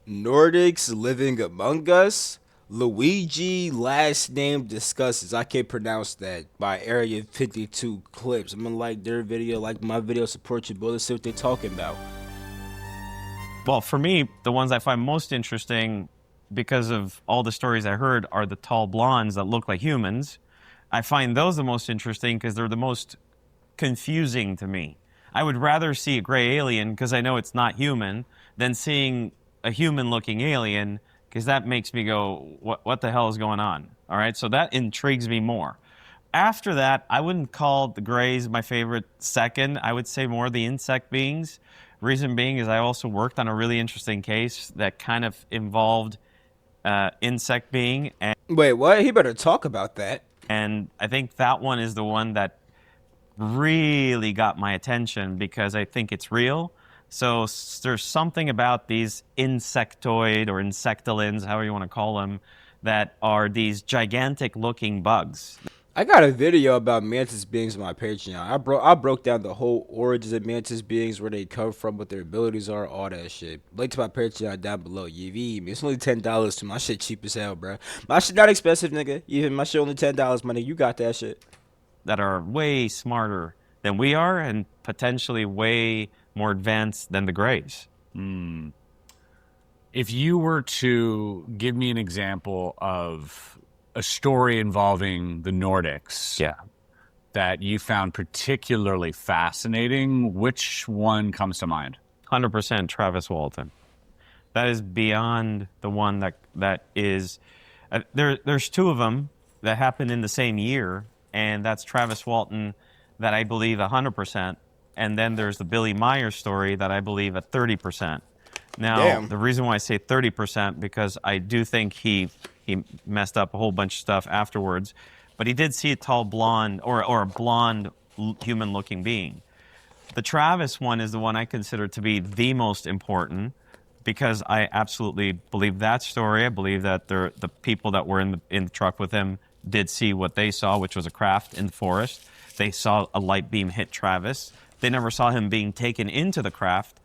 Nordics living among us. Luigi last name discusses. I can't pronounce that by Area 52 clips. I'm gonna like their video, like my video, support your bullet, see what they're talking about. Well, for me, the ones I find most interesting because of all the stories I heard are the tall blondes that look like humans. I find those the most interesting because they're the most confusing to me. I would rather see a gray alien because I know it's not human than seeing a human looking alien because that makes me go, what the hell is going on? All right, so that intrigues me more. After that, I wouldn't call the grays my favorite second. I would say more the insect beings. Reason being is I also worked on a really interesting case that kind of involved insect being, Wait, what? He better talk about that. and I think that one is the one that really got my attention because I think it's real. So there's something about these insectoid or insectilins, however you want to call them, that are these gigantic looking bugs. I got a video about mantis beings on my Patreon. I broke down the whole origins of mantis beings, where they come from, what their abilities are, all that shit. Link to my Patreon down below. You feel me? It's only $10 to my shit cheap as hell, bro. My shit not expensive, nigga. Even my shit only $10, money. You got that shit. That are way smarter than we are and potentially way more advanced than the Greys. If you were to give me an example of a story involving the Nordics Yeah. that you found particularly fascinating, which one comes to mind? 100% Travis Walton. That is beyond the one that is. There's two of them that happened in the same year, and that's Travis Walton, that I believe 100%, and then there's the Billy Myers story that I believe at 30%. Now, Damn. the reason why I say 30% because I do think he messed up a whole bunch of stuff afterwards, but he did see a tall blonde or a blonde human-looking being. The Travis one is the one I consider to be the most important because I absolutely believe that story. I believe that the people that were in the truck with him did see what they saw, which was a craft in the forest. They saw a light beam hit Travis. They never saw him being taken into the craft,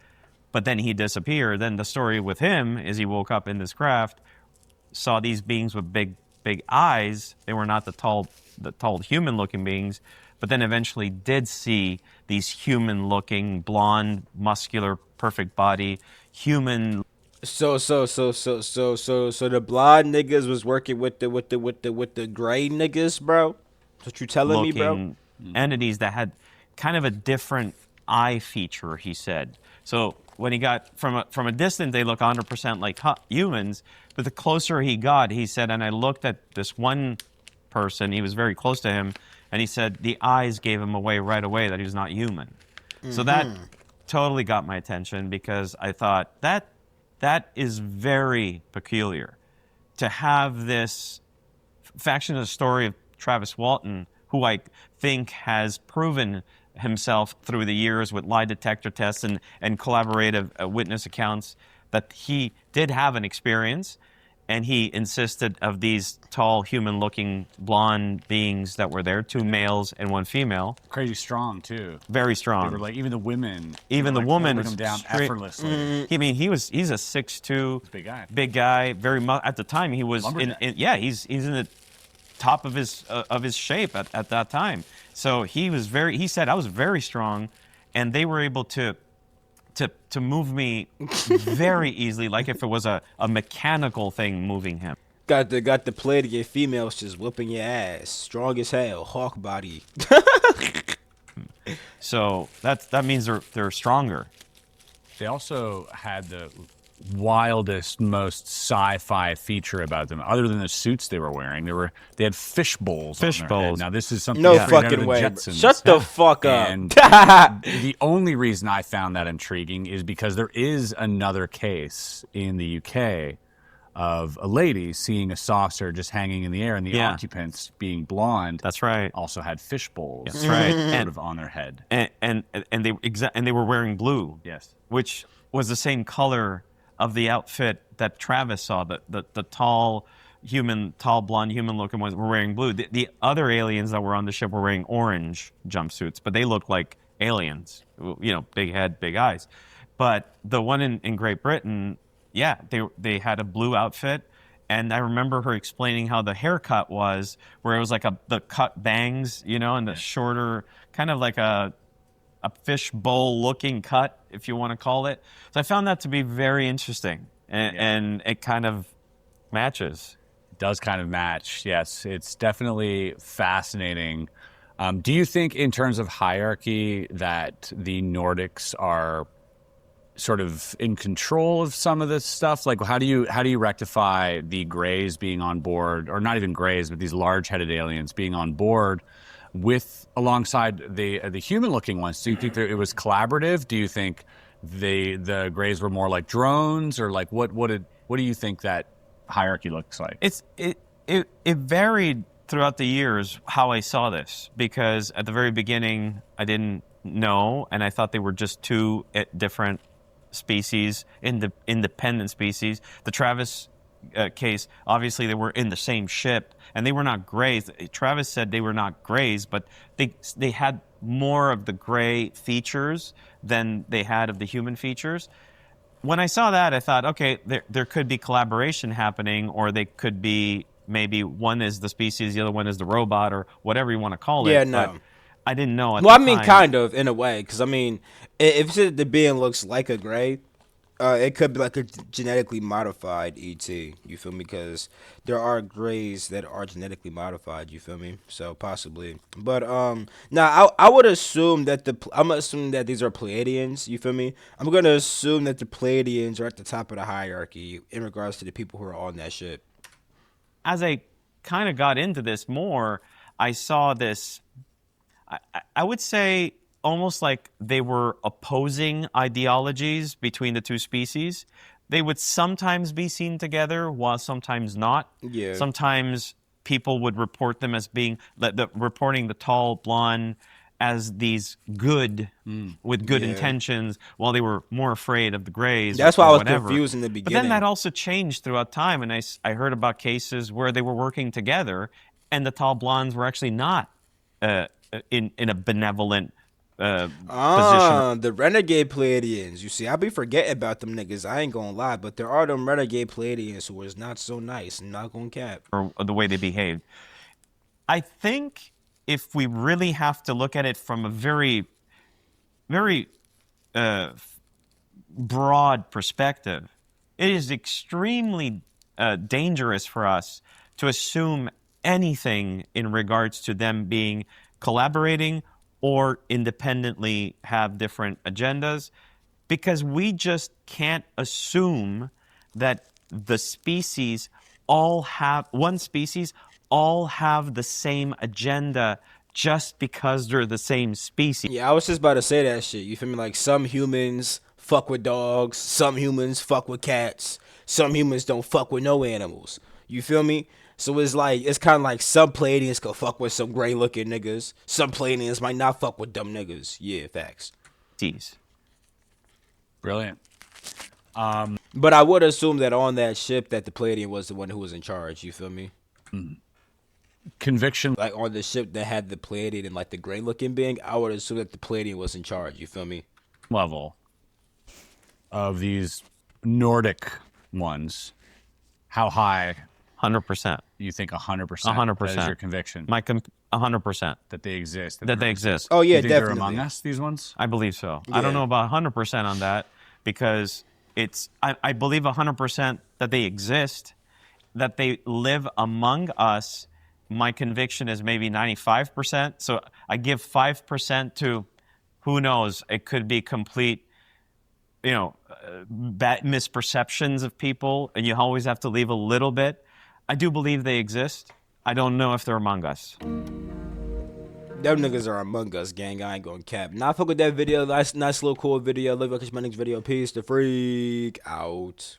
but then he disappeared. Then the story with him is he woke up in this craft, saw these beings with big eyes. They were not the tall human-looking beings, but then eventually did see these human-looking, blonde, muscular, perfect body, human So the blonde niggas was working with the gray niggas, bro. That's what you telling me, bro? looking entities that had kind of a different eye feature, he said. So when he got from a distance, they look 100% like humans, but the closer he got, he said, and I looked at this one person, he was very close to him, and he said the eyes gave him right away that he was not human. So that totally got my attention because I thought that is very peculiar to have this faction of the story of Travis Walton, who I think has proven himself through the years with lie detector tests and collaborative witness accounts that he did have an experience, and he insisted of these tall, human-looking blonde beings that were there, two males and one female, Crazy strong too. very They strong. were like even the women. Even were the like woman holding them down straight- effortlessly. I mean, he's a 6'2", Big guy. big guy, very at the time he was Lumberjack. yeah, he's in the top of his shape at that time. So he said I was very strong, and they were able to move me very easily, like if it was a mechanical thing moving him. Got the Palladian females just whooping your ass, strong as hell, hawk body. So that means they're stronger. They also had the wildest, most sci-fi feature about them, other than the suits they were wearing. They had fish bowls. Fish on their head. bowls. Now this is something No straight out of fucking the way. Jetsons. Shut the fuck up. And the only reason I found that intriguing is because there is another case in the UK of a lady seeing a saucer just hanging in the air, and the Yeah. occupants, being blonde, That's right. also had fish bowls. That's right. Sort of on their head. And they were wearing blue. Yes. Which was the same color of the outfit that Travis saw. The tall blonde human looking ones were wearing blue. The other aliens that were on the ship were wearing orange jumpsuits, but they looked like aliens. You know, big head, big eyes. But the one in Great Britain, yeah, they had a blue outfit, and I remember her explaining how the haircut was, where it was like the cut bangs, you know, and the shorter, kind of like a fish bowl looking cut, if you want to call it. So I found that to be very interesting, and it kind of matches. Does kind of match. Yes, it's definitely fascinating. Do you think, in terms of hierarchy, that the Nordics are sort of in control of some of this stuff? Like, how do you rectify the Greys being on board, or not even Greys, but these large-headed aliens being on board with alongside the human-looking ones? Do you think that it was collaborative? Do you think the Greys were more like drones, or like what do you think that hierarchy looks like? It varied throughout the years how I saw this, because at the very beginning I didn't know, and I thought they were just two different species, independent species. The Travis case, obviously they were in the same ship, and they were not Greys. Travis said they were not Greys, but they had more of the gray features than they had of the human features. When I saw that, I thought, okay, there could be collaboration happening, or they could be, maybe one is the species, the other one is the robot, or whatever you want to call Yeah, it. But no. I didn't know at Well, the I mean, time. kind of in a way, because I mean, if the being looks like a gray, it could be like a genetically modified ET. You feel me? Because there are grays that are genetically modified. You feel me? So possibly, but now I would assume that I'm assuming that these are Pleiadians. You feel me? I'm gonna assume that the Pleiadians are at the top of the hierarchy in regards to the people who are on that ship. As I kind of got into this more, I saw this. I would say almost like they were opposing ideologies between the two species. They would sometimes be seen together, while sometimes not. Yeah. Sometimes people would report them as being reporting the tall blonde as these good, with good Yeah. intentions, while they were more afraid of the grays, That's why I or was whatever. confused in the But then that beginning. also changed throughout time, and I heard about cases where they were working together, and the tall blondes were actually not in a benevolent position. The renegade Pleiadians. You see, I be forgetting about them niggas. I ain't gonna lie, but there are them renegade Pleiadians who is not so nice and not gonna cap. Or the way they behaved. I think if we really have to look at it from a very, very broad perspective, it is extremely dangerous for us to assume anything in regards to them being collaborating or independently have different agendas, because we just can't assume that the species one species all have the same agenda just because they're the same species. Yeah, I was just about to say that shit. You feel me? Like some humans fuck with dogs, some humans fuck with cats, some humans don't fuck with no animals. You feel me? So it's like it's kind of like some Pleiadians could fuck with some gray looking niggas. Some Pleiadians might not fuck with dumb niggas. Yeah, facts. Brilliant. But I would assume that on that ship that the Pleiadian was the one who was in charge. You feel me? Conviction Like on the ship that had the Pleiadian and like the gray looking being, I would assume that the Pleiadian was in charge. You feel me? level of these Nordic ones, how high 100%. you think 100%? 100%. That is your conviction 100%. that they exist. That they exist. Oh yeah, You think they're definitely. among us, these ones? I believe so. I don't Yeah. know about 100% on that, because I believe 100% that they exist, that they live among us. My conviction is maybe 95%. So I give 5% to, who knows, it could be complete, bad misperceptions of people, and you always have to leave a little bit. I do believe they exist. I don't know if they're among us. Them niggas are among us, gang. I ain't gonna cap. Nah, fuck with that video. Nice little cool video. Love you. Catch my next video. Peace. The freak out.